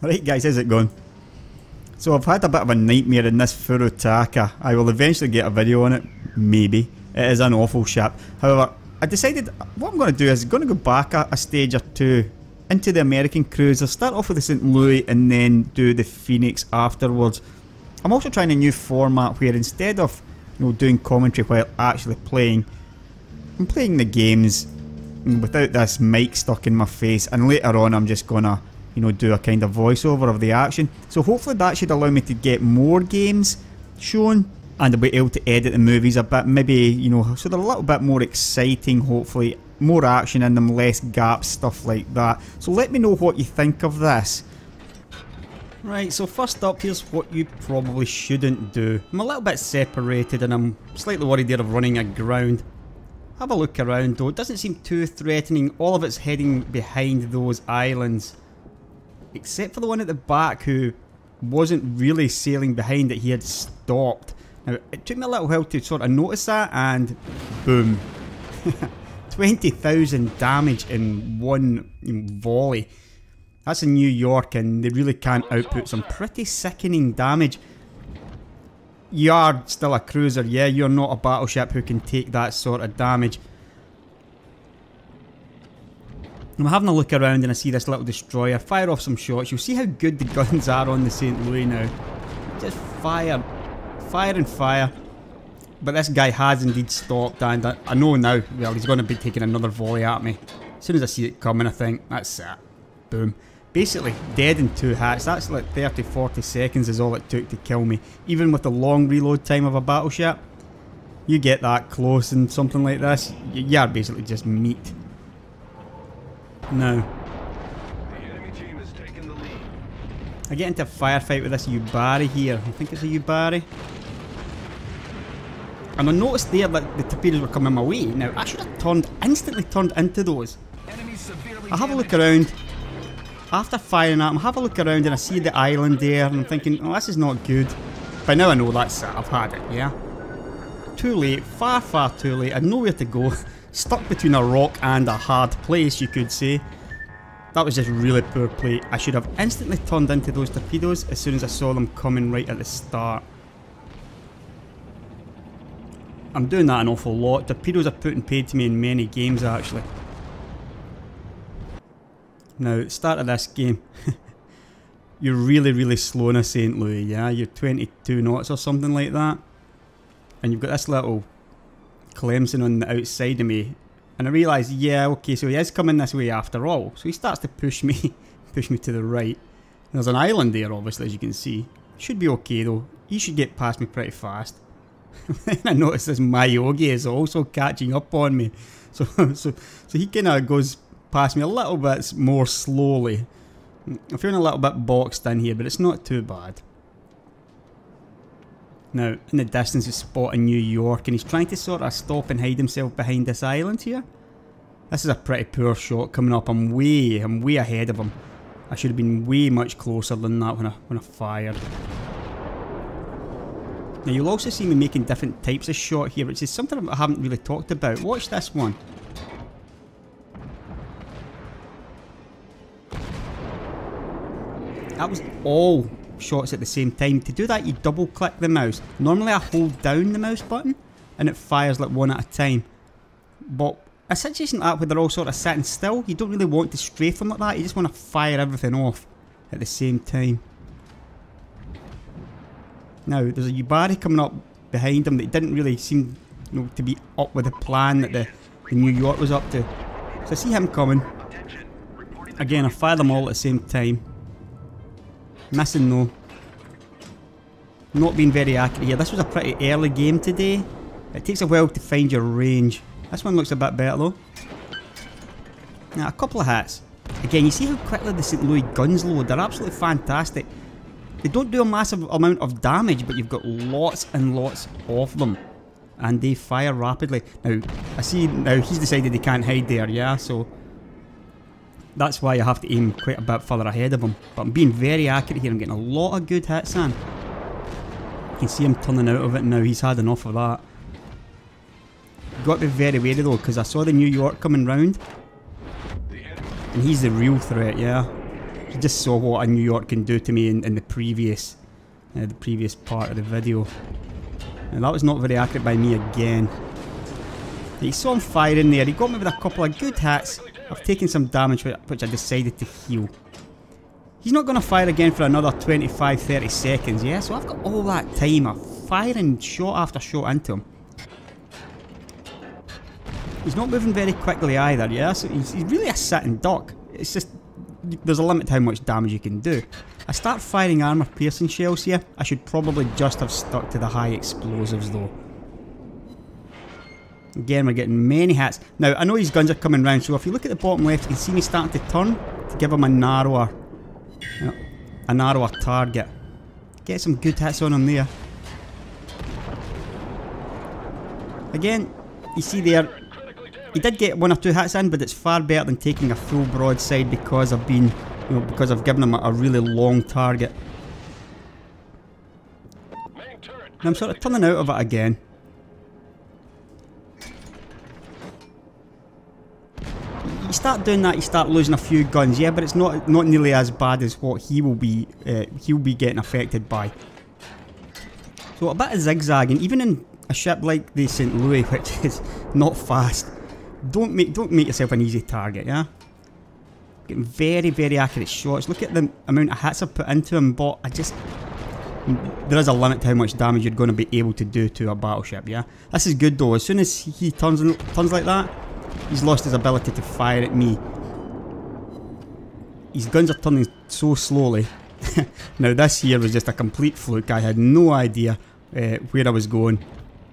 Right guys, how's it going? So I've had a bit of a nightmare in this Furutaka. I will eventually get a video on it, maybe. It is an awful ship. However, I decided what I'm going to do is going to go back a stage or two into the American cruiser. Start off with the St. Louis and then do the Phoenix afterwards. I'm also trying a new format where instead of doing commentary while actually playing, I'm playing the games without this mic stuck in my face, and later on I'm just gonna do a kind of voiceover of the action. So hopefully that should allow me to get more games shown, and I'll be able to edit the movies a bit, maybe, so they're a little bit more exciting, hopefully. More action in them, less gaps, stuff like that. So let me know what you think of this. Right, so first up, here's what you probably shouldn't do. I'm a little bit separated and I'm slightly worried there of running aground. Have a look around though, it doesn't seem too threatening. All of it's heading behind those islands. Except for the one at the back who wasn't really sailing behind it, he had stopped. Now, it took me a little while to sort of notice that, and boom. 20,000 damage in one volley. That's in New York and they really can output some pretty sickening damage. You are still a cruiser, yeah, you're not a battleship who can take that sort of damage. I'm having a look around and I see this little destroyer. Fire off some shots. You'll see how good the guns are on the St. Louis now. Just fire. Fire and fire. But this guy has indeed stopped, and I know now, well, he's going to be taking another volley at me. As soon as I see it coming, I think, that's it. Boom. Basically, dead in 2 hits. That's like 30-40 seconds is all it took to kill me. Even with the long reload time of a battleship, you get that close and something like this, you're basically just meat. Now, I get into a firefight with this Yubari here. I think it's a Yubari. And I noticed there that the torpedoes were coming my way. Now, I should have instantly turned into those. I have a look around. After firing at them, I have a look around and I see the island there, and I'm thinking, oh, this is not good. By now I know that's it, I've had it, yeah? Too late, far, far too late, I had nowhere to go. Stuck between a rock and a hard place, you could say. That was just really poor play. I should have instantly turned into those torpedoes as soon as I saw them coming right at the start. I'm doing that an awful lot. Torpedoes are put and paid to me in many games actually. Now, at the start of this game, you're really slow in a St. Louis, yeah? You're 22 knots or something like that. And you've got this little Clemson on the outside of me. And I realise, yeah, okay, so he is coming this way after all. So he starts to push me to the right. And there's an island there, obviously, as you can see. Should be okay, though. He should get past me pretty fast. Then I notice this Miyogi is also catching up on me. So he kind of goes past me a little bit more slowly. I'm feeling a little bit boxed in here, but it's not too bad. Now, in the distance is spotting New York, and he's trying to sort of stop and hide himself behind this island here. This is a pretty poor shot coming up. I'm way ahead of him. I should have been way much closer than that when I fired. Now, you'll also see me making different types of shot here, which is something I haven't really talked about. Watch this one. That was all shots at the same time. To do that, you double click the mouse. Normally I hold down the mouse button and it fires like one at a time. But a situation like that where they're all sort of sitting still, you don't really want to strafe them like that. You just want to fire everything off at the same time. Now, there's a Yubari coming up behind him that didn't really seem to be up with the plan that the New York was up to. So I see him coming. Again, I fire them all at the same time. Missing though. Not being very accurate here. This was a pretty early game today. It takes a while to find your range. This one looks a bit better though. Now, a couple of hits. Again, you see how quickly the St. Louis guns load. They're absolutely fantastic. They don't do a massive amount of damage, but you've got lots and lots of them. And they fire rapidly. Now, I see now he's decided he can't hide there, yeah? So that's why I have to aim quite a bit further ahead of him. But I'm being very accurate here. I'm getting a lot of good hits in. You can see him turning out of it now. He's had enough of that. Got to be very wary though, because I saw the New York coming round. And he's the real threat, yeah. You just saw what a New York can do to me in the previous part of the video. And that was not very accurate by me again. You saw him firing there. He got me with a couple of good hits. I've taken some damage which I decided to heal. He's not going to fire again for another 25-30 seconds, yeah? So I've got all that time of firing shot after shot into him. He's not moving very quickly either, yeah? So he's really a sitting duck. It's just, there's a limit to how much damage you can do. I start firing armor piercing shells here. I should probably just have stuck to the high explosives though. Again, we're getting many hits. Now, I know his guns are coming round, so if you look at the bottom left, you can see me starting to turn to give him a narrower target. Get some good hits on him there. Again, you see there, he did get 1 or 2 hits in, but it's far better than taking a full broadside because I've been, because I've given him a really long target. And I'm sort of turning out of it again. You start doing that, you start losing a few guns, yeah, but it's not nearly as bad as what he'll be getting affected by. So a bit of zigzagging, even in a ship like the St. Louis, which is not fast. Don't make yourself an easy target, yeah. Getting very, very accurate shots. Look at the amount of hits I've put into him, but there is a limit to how much damage you're going to be able to do to a battleship, yeah. This is good though. As soon as he turns like that, he's lost his ability to fire at me. His guns are turning so slowly. Now this here was just a complete fluke. I had no idea where I was going.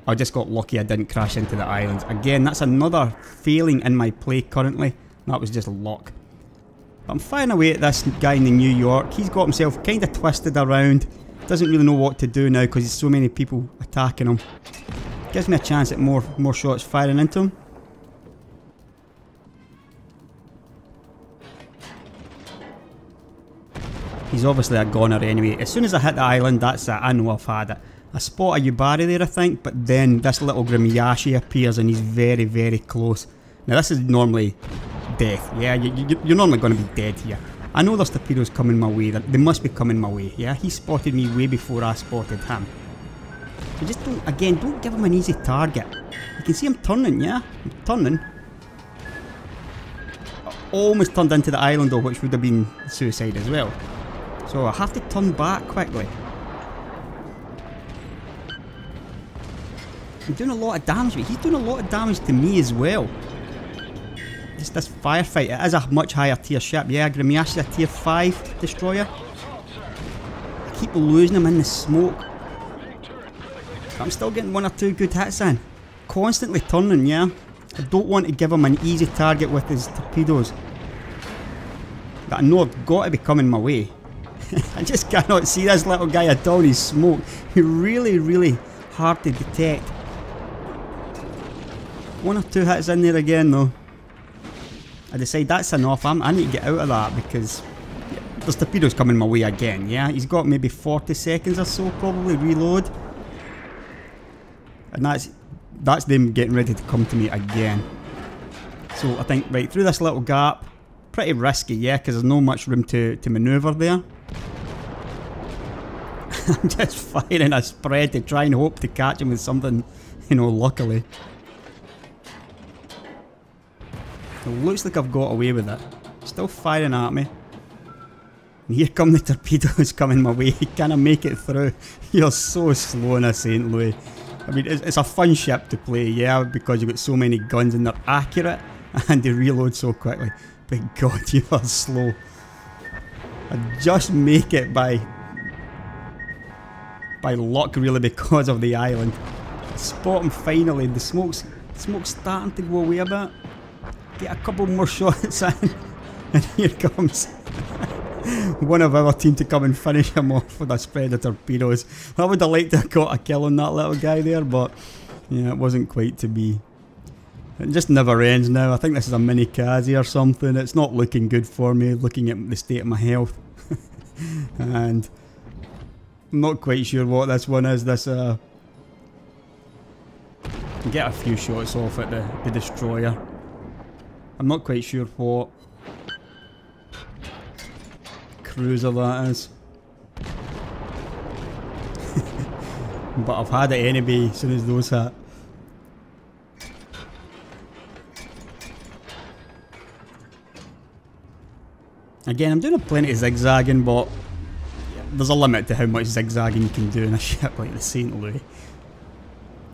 I just got lucky I didn't crash into the islands. Again, that's another failing in my play currently. That was just luck. But I'm firing away at this guy in the New York. He's got himself kind of twisted around. Doesn't really know what to do now because there's so many people attacking him. Gives me a chance at more shots firing into him. He's obviously a goner anyway. As soon as I hit the island, that's it. I know I've had it. I spot a Yubari there, I think, but then this little Grimyashi appears and he's very, very close. Now this is normally death, yeah? You're normally going to be dead here. I know there's torpedoes coming my way. They must be coming my way, yeah? He spotted me way before I spotted him. So just don't give him an easy target. You can see him turning, yeah? I'm turning. I almost turned into the island though, which would have been suicide as well. So I have to turn back quickly. I'm doing a lot of damage, but he's doing a lot of damage to me as well. Just this firefight, it is a much higher tier ship. Yeah, Grimyashi is a tier 5 destroyer. I keep losing him in the smoke. But I'm still getting 1 or 2 good hits in. Constantly turning, yeah. I don't want to give him an easy target with his torpedoes that I know have got to be coming my way. I just cannot see this little guy at all. He's smoke. He's really, really hard to detect. 1 or 2 hits in there again though. I decide that's enough. I need to get out of that because there's torpedoes coming my way again, yeah? He's got maybe 40 seconds or so probably reload. And that's them getting ready to come to me again. So I think, right, through this little gap, pretty risky, yeah, because there's not much room to manoeuvre there. I'm just firing a spread to try and hope to catch him with something, luckily. It looks like I've got away with it. Still firing at me. And here come the torpedoes coming my way. Can I make it through? You're so slow in a St. Louis. I mean, it's a fun ship to play, yeah, because you've got so many guns and they're accurate and they reload so quickly. But God, you are slow. I just make it by luck, really, because of the island. I spot him finally. The smoke's starting to go away a bit. Get a couple more shots in, and here comes one of our team to come and finish him off with a spread of torpedoes. I would have liked to have got a kill on that little guy there, but yeah, it wasn't quite to be. It just never ends now. I think this is a Minekaze or something. It's not looking good for me, looking at the state of my health. And I'm not quite sure what this one is. This get a few shots off at the destroyer. I'm not quite sure what. cruiser that is. But I've had it anyway as soon as those hit. Again, I'm doing plenty of zigzagging, but there's a limit to how much zigzagging you can do in a ship like the St. Louis.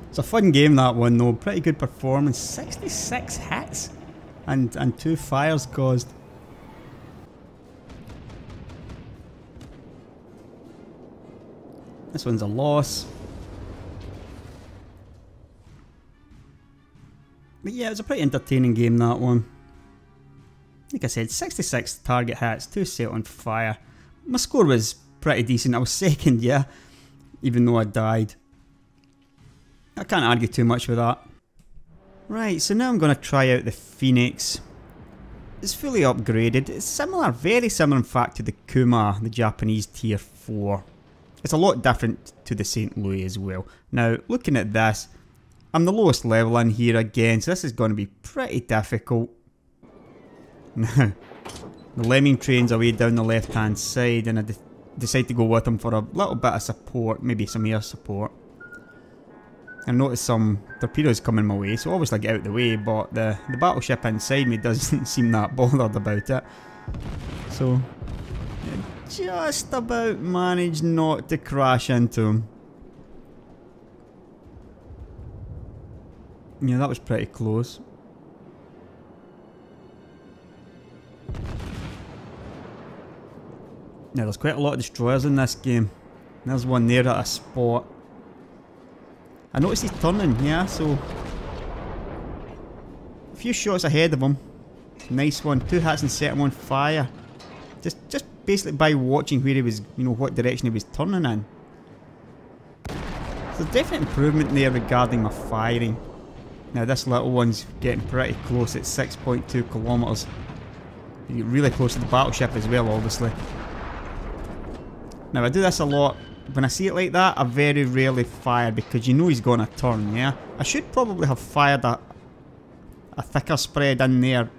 It's a fun game, that one though. Pretty good performance. 66 hits and 2 fires caused. This one's a loss. But yeah, it was a pretty entertaining game, that one. Like I said, 66 target hits, 2 set on fire. My score was pretty decent. I was second, yeah, even though I died. I can't argue too much with that. Right, so now I'm going to try out the Phoenix. It's fully upgraded. It's similar, very similar in fact to the Kuma, the Japanese tier 4. It's a lot different to the St. Louis as well. Now, looking at this, I'm the lowest level in here again, so this is going to be pretty difficult. Now, the lemming train's away down the left hand side, and I decide to go with him for a little bit of support, maybe some air support. I noticed some torpedoes coming my way, so obviously I get out of the way, but the battleship inside me doesn't seem that bothered about it. So, just about managed not to crash into him. Yeah, that was pretty close. Now, there's quite a lot of destroyers in this game. There's one there at a spot. I noticed he's turning, yeah, so... a few shots ahead of him. Nice one. 2 hits and set him on fire. Just basically by watching where he was, you know, what direction he was turning in. There's definite improvement there regarding my firing. Now this little one's getting pretty close at 6.2 kilometers. You get really close to the battleship as well, obviously. Now I do this a lot. When I see it like that, I very rarely fire because you know he's going to turn, yeah? I should probably have fired a thicker spread in there,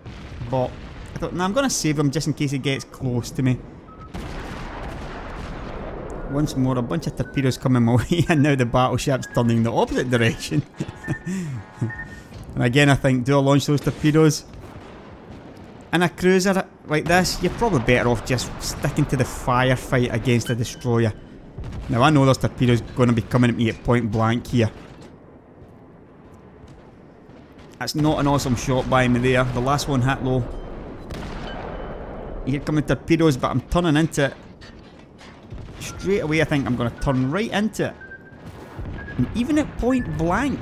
but I thought, nah, I'm going to save him just in case he gets close to me. Once more, a bunch of torpedoes coming my way, and now the battleship's turning the opposite direction. And again, I think, do I launch those torpedoes? In a cruiser like this, you're probably better off just sticking to the firefight against a destroyer. Now, I know there's torpedoes going to be coming at me at point blank here. That's not an awesome shot by me there. The last one hit low. Here coming torpedoes, but I'm turning into it. Straight away, I think I'm going to turn right into it. And even at point blank,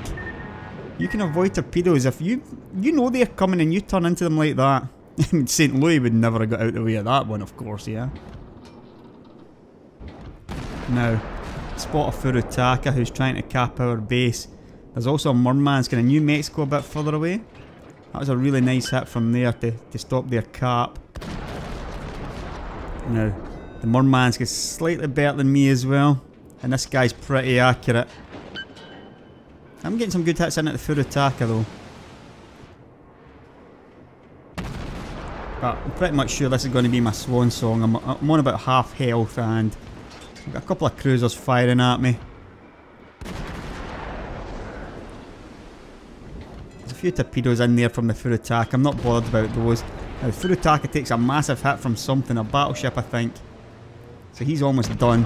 you can avoid torpedoes if you know they're coming and you turn into them like that. St. Louis would never have got out of the way of that one, of course, yeah. Now, spot a Furutaka who's trying to cap our base. There's also a Murmansk in New Mexico a bit further away. That was a really nice hit from there to stop their cap. Now, the Murmansk is slightly better than me as well. And this guy's pretty accurate. I'm getting some good hits in at the Furutaka though. But I'm pretty much sure this is going to be my swan song. I'm on about half health and I've got a couple of cruisers firing at me. There's a few torpedoes in there from the Furutaka. I'm not bothered about those. Now the Furutaka takes a massive hit from something, a battleship I think. So he's almost done.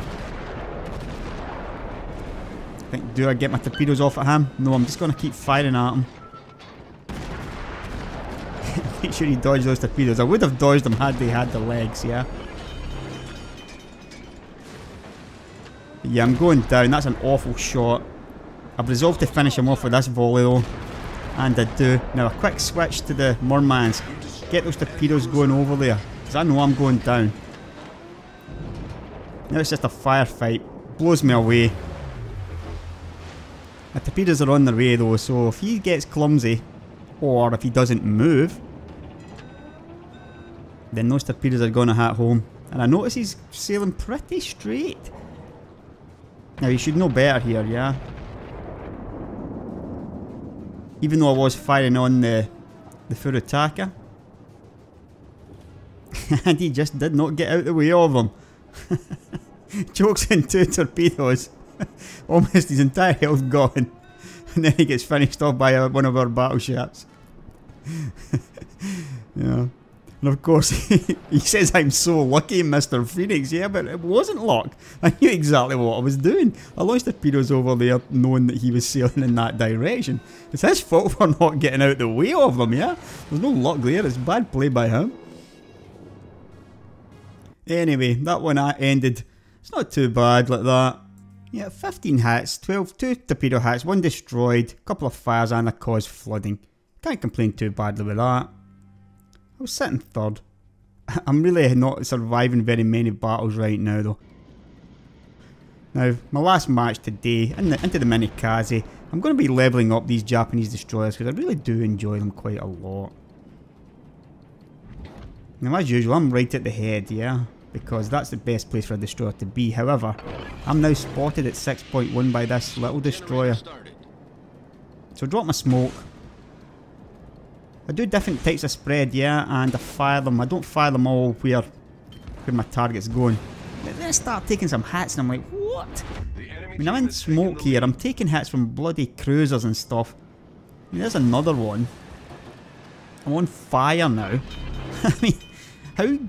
I think, do I get my torpedoes off at him? No, I'm just going to keep firing at him. Make sure he dodges those torpedoes. I would have dodged them had they had the legs, yeah? But yeah, I'm going down. That's an awful shot. I've resolved to finish him off with this volley though. And I do. Now a quick switch to the Murmansk. Get those torpedoes going over there. Because I know I'm going down. Now it's just a firefight. Blows me away. The torpedoes are on their way though, so if he gets clumsy, or if he doesn't move, then those torpedoes are going to hit home. And I notice he's sailing pretty straight. Now he should know better here, yeah? Even though I was firing on the Furutaka. And he just did not get out the way of them. Chokes in 2 torpedoes. Almost his entire health gone. And then he gets finished off by one of our battleships. Yeah. And of course, he says, I'm so lucky, Mr. Phoenix. Yeah, but it wasn't luck. I knew exactly what I was doing. I launched torpedoes over there knowing that he was sailing in that direction. It's his fault for not getting out the way of them, yeah? There's no luck there. It's bad play by him. Anyway, that one ended. It's not too bad like that. Yeah, 15 hits, 2 torpedo hits, 1 destroyed, a couple of fires and a caused flooding. Can't complain too badly with that. I was sitting third. I'm really not surviving very many battles right now though. Now, my last match today, into the Minekaze, I'm going to be levelling up these Japanese destroyers because I really do enjoy them quite a lot. Now as usual, I'm right at the head, yeah? Because that's the best place for a destroyer to be. However, I'm now spotted at 6.1 by this little destroyer. So drop my smoke. I do different types of spread, yeah, and I fire them. I don't fire them all where my target's going. But then I start taking some hits and I'm like, what? I mean, I'm in smoke here. I'm taking hits from bloody cruisers and stuff. I mean, there's another one. I'm on fire now. I mean,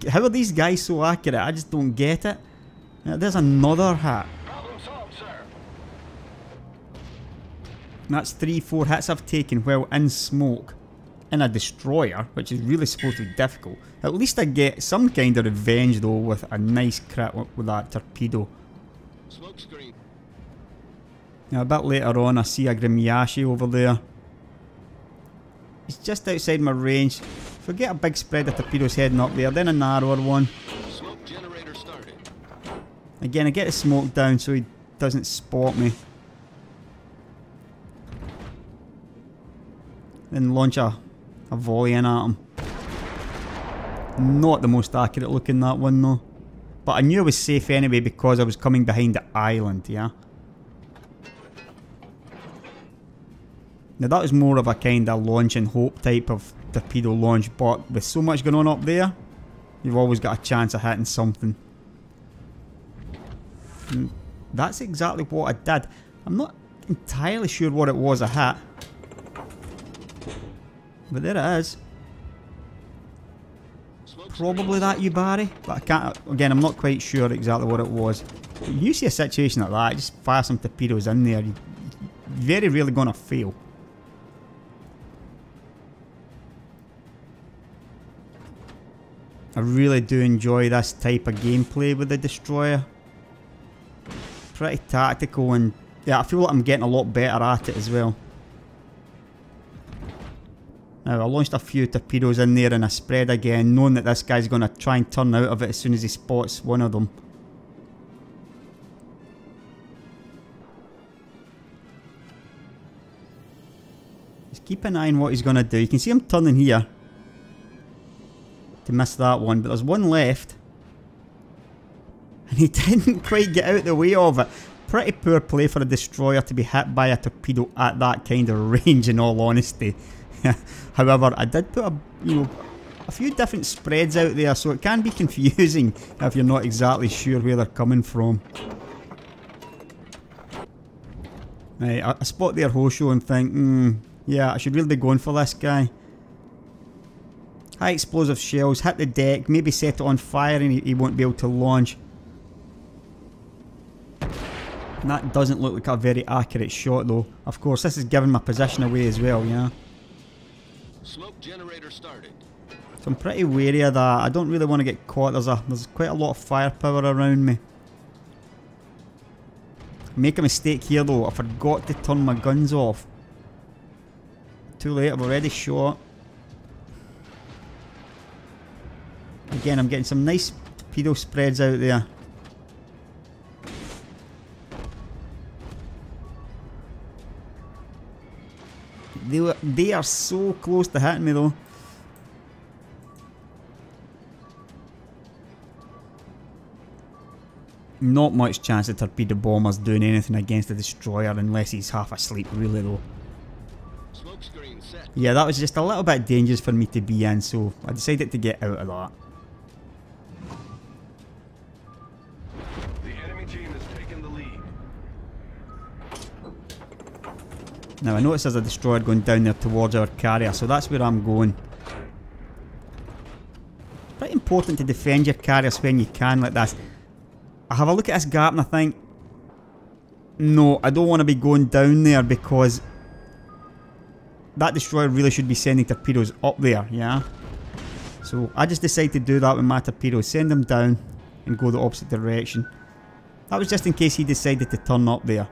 how are these guys so accurate? I just don't get it. There's another hit. That's 3-4 hits I've taken while in smoke. In a destroyer, which is really supposed to be difficult. At least I get some kind of revenge though with a nice crit with that torpedo. Smoke screen. Now a bit later on I see a Grimyashi over there. He's just outside my range. If I get a big spread of torpedoes heading up there, then a narrower one. Smoke generator started. Again, I get the smoke down so he doesn't spot me. Then launch a volley in at him. Not the most accurate looking that one though. But I knew I was safe anyway because I was coming behind the island, yeah? Now that was more of a kind of launch and hope type of torpedo launch, but with so much going on up there, you've always got a chance of hitting something. And that's exactly what I did. I'm not entirely sure what it was I hit. But there it is. Probably that you, Barry. But I can't, again, I'm not quite sure exactly what it was. But you see a situation like that, just fire some torpedoes in there. You're very rarely going to fail. I really do enjoy this type of gameplay with the destroyer. Pretty tactical and yeah, I feel like I'm getting a lot better at it as well. Now I launched a few torpedoes in there and I spread again, knowing that this guy's going to try and turn out of it as soon as he spots one of them. Just keep an eye on what he's going to do. You can see him turning here to miss that one, but there's one left. And he didn't quite get out the way of it. Pretty poor play for a destroyer to be hit by a torpedo at that kind of range, in all honesty. However, I did put a few different spreads out there, so it can be confusing if you're not exactly sure where they're coming from. Right, I spot their Hosho and think, yeah, I should really be going for this guy. High explosive shells, hit the deck, maybe set it on fire and he won't be able to launch. And that doesn't look like a very accurate shot though. Of course, this is giving my position away as well, yeah. Smoke generator started. So I'm pretty wary of that. I don't really want to get caught. There's quite a lot of firepower around me. Make a mistake here though. I forgot to turn my guns off. Too late. I've already shot. Again, I'm getting some nice torpedo spreads out there. They are so close to hitting me though. Not much chance the torpedo bomber's doing anything against the destroyer unless he's half asleep, really though. Smoke screen set. Yeah, that was just a little bit dangerous for me to be in, so I decided to get out of that. team has taken the lead. Now I notice there's a destroyer going down there towards our carrier, so that's where I'm going. Pretty important to defend your carriers when you can like this. I have a look at this gap and I think, no, I don't want to be going down there because that destroyer really should be sending torpedoes up there, yeah? So I just decided to do that with my torpedoes, send them down and go the opposite direction. That was just in case he decided to turn up there.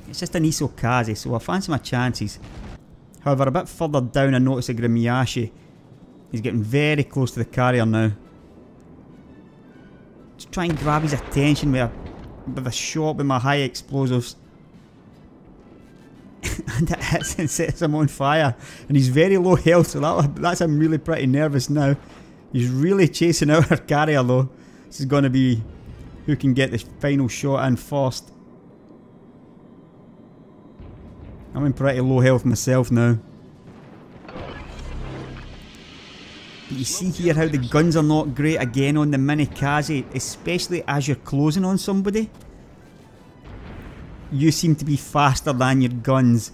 It's just an Minekaze, so I fancy my chances. However, a bit further down I notice a Grimyashi. He's getting very close to the carrier now. Just try and grab his attention with a shot with my high explosives. And it hits and sets him on fire. And he's very low health, so that's him really pretty nervous now. He's really chasing out our carrier though. This is going to be who can get the final shot in first. I'm in pretty low health myself now. But you see here how the guns are not great again on the Minekaze, especially as you're closing on somebody. You seem to be faster than your guns.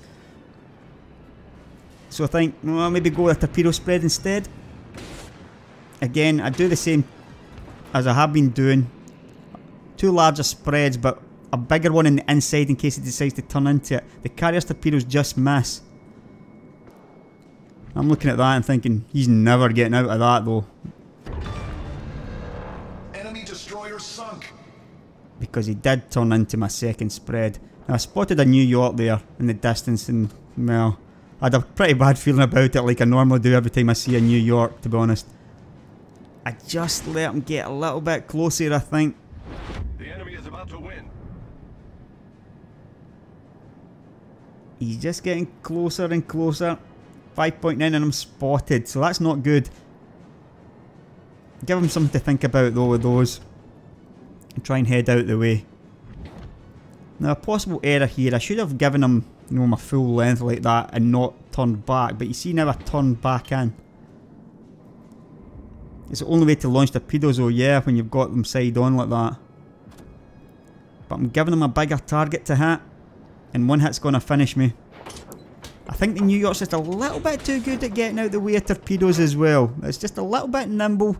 So I think, well, maybe go with a torpedo spread instead. Again, I do the same as I have been doing. 2 larger spreads, but a bigger one in the inside in case it decides to turn into it. The carrier's torpedoes just miss. I'm looking at that and thinking, he's never getting out of that though. Enemy destroyer sunk. Because he did turn into my second spread. Now I spotted a New York there in the distance and, well, I had a pretty bad feeling about it like I normally do every time I see a New York, to be honest. I just let him get a little bit closer, I think. The enemy is about to win. He's just getting closer and closer. 5.9 and I'm spotted, so that's not good. Give him something to think about though with those. And try and head out the way. Now a possible error here, I should have given him, you know, my full length like that and not turned back, but you see now I turned back in. It's the only way to launch torpedoes though, yeah, when you've got them side on like that. But I'm giving him a bigger target to hit, and one hit's going to finish me. I think the New York's just a little bit too good at getting out the way of torpedoes as well. It's just a little bit nimble.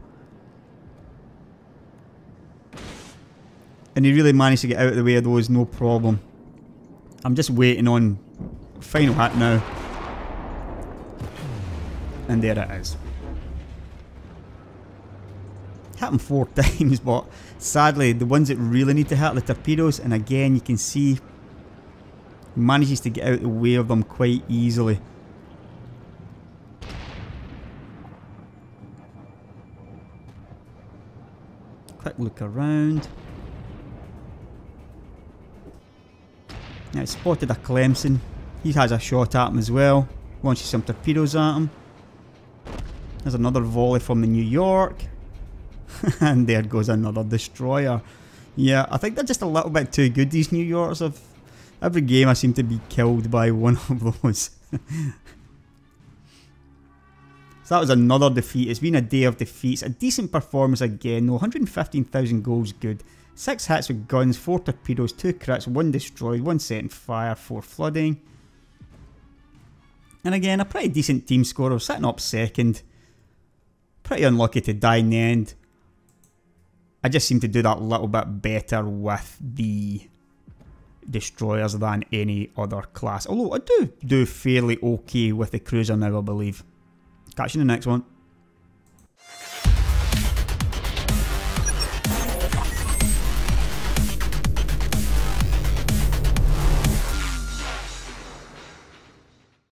And he really managed to get out of the way of those, no problem. I'm just waiting on final hit now. And there it is. Hit him 4 times, but sadly the ones that really need to hit are the torpedoes, and again you can see he manages to get out the way of them quite easily. Quick look around. Now it's spotted a Clemson. He has a shot at him as well. Launches some torpedoes at him. There's another volley from the New York. And there goes another destroyer. Yeah, I think they're just a little bit too good, these New Yorks. Every game I seem to be killed by one of those. So that was another defeat. It's been a day of defeats. A decent performance again though. 115,000 goals good. 6 hits with guns, 4 torpedoes, 2 crits, 1 destroyed, 1 set on fire, 4 flooding. And again, a pretty decent team score. I was sitting up second. Pretty unlucky to die in the end. I just seem to do that a little bit better with the destroyers than any other class. Although I do fairly okay with the cruiser now, I believe. Catch you in the next one.